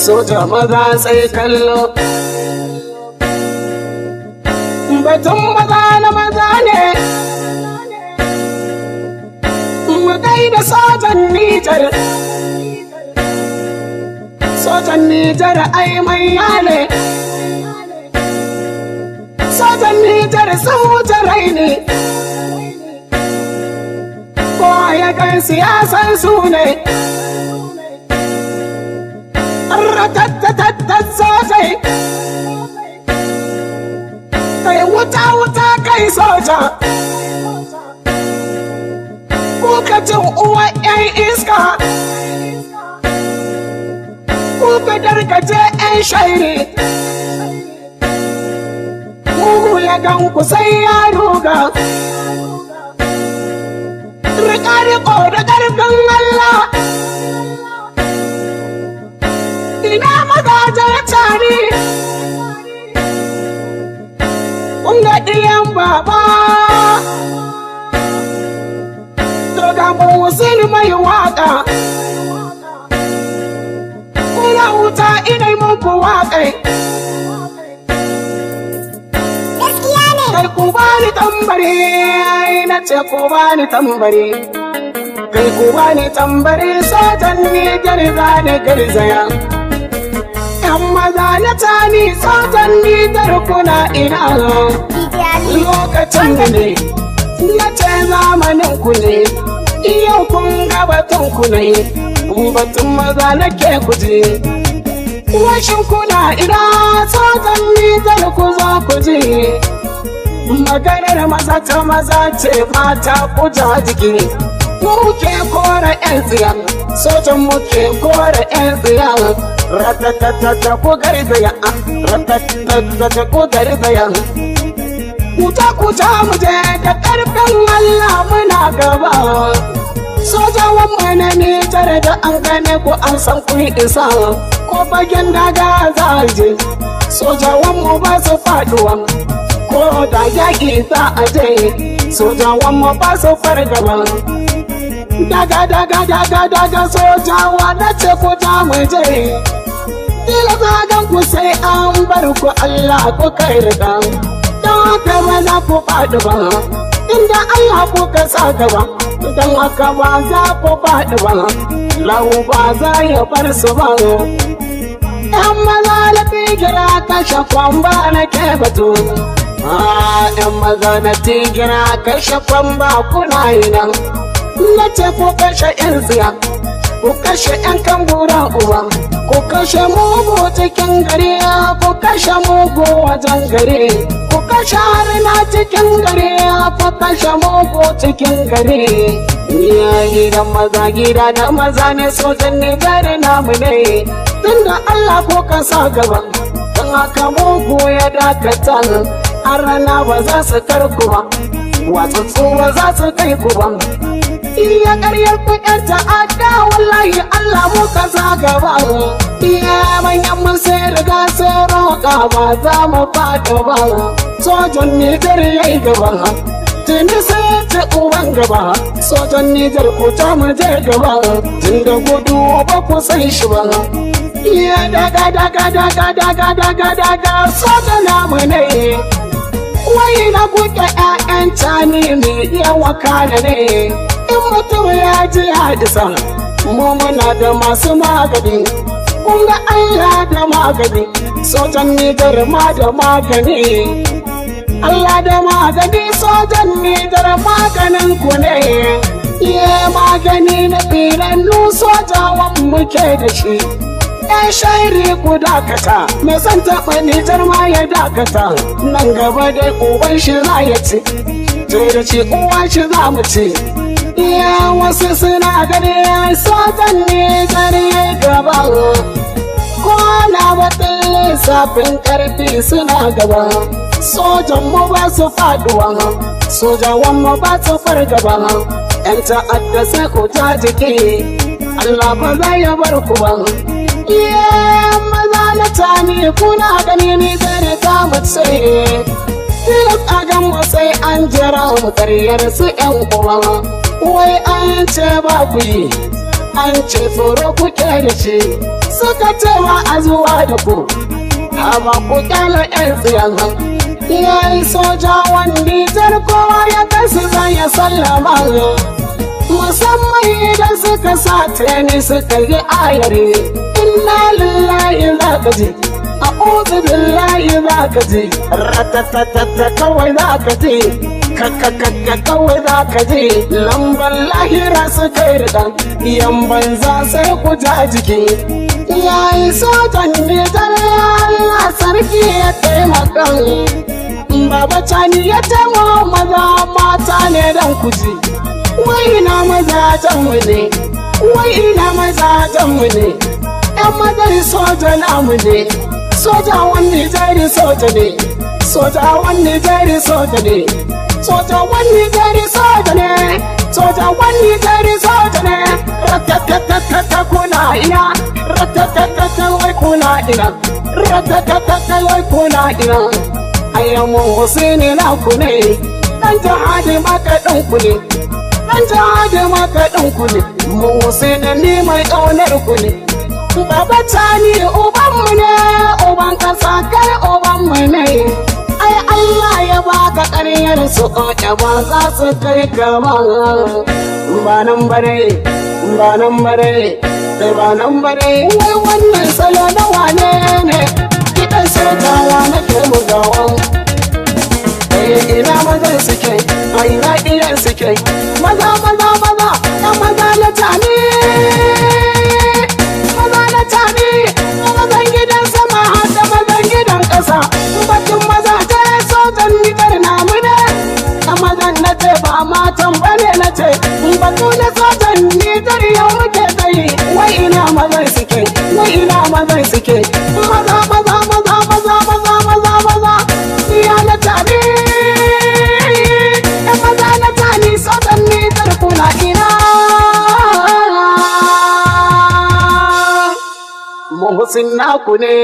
soja maza sai kallo. Batun maza na maza ne, mu gaida sojan Nijar. Sojan Nijar ai mai yale, sojan Nijar sun wuce raini. Kowa ya kan siyasan su ne, ratatatattat sosai. Kai wuta wuta kai soja, kuka cin uwa 'yan iska, kuka darkace 'yan shairi. Mugu ya gan ku sai ya ruga, rika riko da ƙarfin Allah. Ina mazajen tari, kunga ɗiyan baba, to ga musul mai waƙa. Kuna wuta inai muku waƙai, kai ku bani tambari, na ce ku bani tambari. Kai ku bani tambari, sojan Nijar zane garzaya. 'Yan maza na tani, sojan Nijar kuna ina. Lokacin da ne, na ce zamanin ku ne, yau kun ga batun ku ne, batun maza nake kuje. Washin kuna ina, sojan Nijar ku zo ku je. Maganar maza ta maza ce, mata ku ja jiki. Muke kora 'yan tsiya, sojan muke kora 'yan tsiya. Ratatatata ku garzaya, ratatatata ku garzaya. Kuta mu je da ƙarfin Allah muna gaba. Sojawan mu na Nijar da an gane ku an san kun isa. Ko fagen daga za a je, sojawan mu ba su faduwa. Ko da yaƙi za a je, sojawan mu ba su fargaba. Daga sojawa na ce ku ta mu je. Dila zagan ku sai an bar ku Allah ku kai riga. Don haka ba za ku faɗi ba, inda Allah ku ka sa gaba. Don haka ba za ku faɗi ba, lahu ba za ya bar su ba. 'Yan maza na tigira kashe kwamba na ke batu. 'Yan maza na tigira kashe kwamba kuna yi nan. Na ce ku kashe 'yan tsiya, ku kashe 'yan kambura uwa. Ku kashe mugu cikin gari, ku kashe mugu wajen gari. Ku kashe harina cikin gari, ku kashe mugu cikin gari. Ya gidan maza gida da maza ne, sojan Nijar namu ne. Tunda Allah ko ka sa gaba, don haka mugu ya dakata. Har rana ba za su karku ba, watsatsu ba za su kai ku ba. Iya ƙaryar kuɗin ta'adda, wallahi Allah muka sa gaba. Iya manyan mun sai riga sai roƙa, ba za mu faɗa ba. Sojan Nijar ya yi gaba, tuni sai ta uban gaba. Sojan Nijar ku ta mu je gaba, tun da gudu ba ku san shi ba. Iya daga sojan namu ne. Wai na kuke 'ya'yan cani ne, iya wakala ne. In mutum ya ji hadisa, mu muna da masu magani. Kun ga Allah da magani, sojan Nijar ma da magani. Allah da magani, sojan Nijar maganin ku ne. Iya magani na firannu, sojawan muke da shi. 'Yan shairi ku dakata, mai son taɓa Nijar ma ya dakata. Nan gaba dai uban shi za ya ci, da ci uwa shi za mu ci. Iya wasu suna gani sojan Nijar ya gaba. Ko na batun lissafin ƙarfi suna gaba. Sojan mu ba su faduwa, sojawan mu ba su fargaba. 'Yan ta'adda sai ku ta jiki, Allah ba za ya bar ku ba. Iya maza na tani, kuna gani ni zane ta mace. Tilas a gan mu sai an jira mu karyar su 'yan uwa. Wai an ce ba ku yi, an ce tsoro kuke da shi. suka cewa a zuwa da ku haba ku kyala yan tsiyan yayi sojawan Nijar kowa ya kasu zai ya sallama musamman idan suka sa treni suka yi ayare inna lillahi za ka ji a'udhu billahi za ka ji ratatatata kawai za ka ji kakakaka kawai za ka ji lambar lahira suka yi ridan yan banza sai ku ja jiki yayi sojan Nijar Allah sarki ya taimaka Baba Cani ya taimaka maza mata ne dan kuji wai na mazajenmu ne wai ina mazajenmu ne yan mazan soja namu ne soja wani jari soja ne soja wani jari soja ne soja wani jari soja ne soja wani jari soja ne ratatatata kuna ina ratatatata wai kuna ina ratatatata wai kuna ina ayyamun Hussaini na ku ne dan jihadi makaɗin ku ne dan jihadi makaɗin ku ne mun Hussaini ni mai ƙaunar ku ne Baba Cani ubanmu ne uban ƙasa kai ubanmu ne ai Allah ya baka ƙaryar su ƙoƙe ba za su kai gaba ba nan bare ba nan bare ba nan bare wai wannan salo na wane ne kiɗan sojawa nake bugawa ina mazan suke a ina iyan suke maza maza maza yan maza na Cani maza na Cani mazan gidan sama da mazan gidan ƙasa batun maza ta sojan Nijar namu ne a mazan na ce ba matan bane na ce batu na sojan Nijar yau muke tsayi wai ina mazan suke wai ina mazan suke maza maza maza maza maza maza maza iya na Cani maza na Cani sojan Nijar kuna ina Muhsin naku ne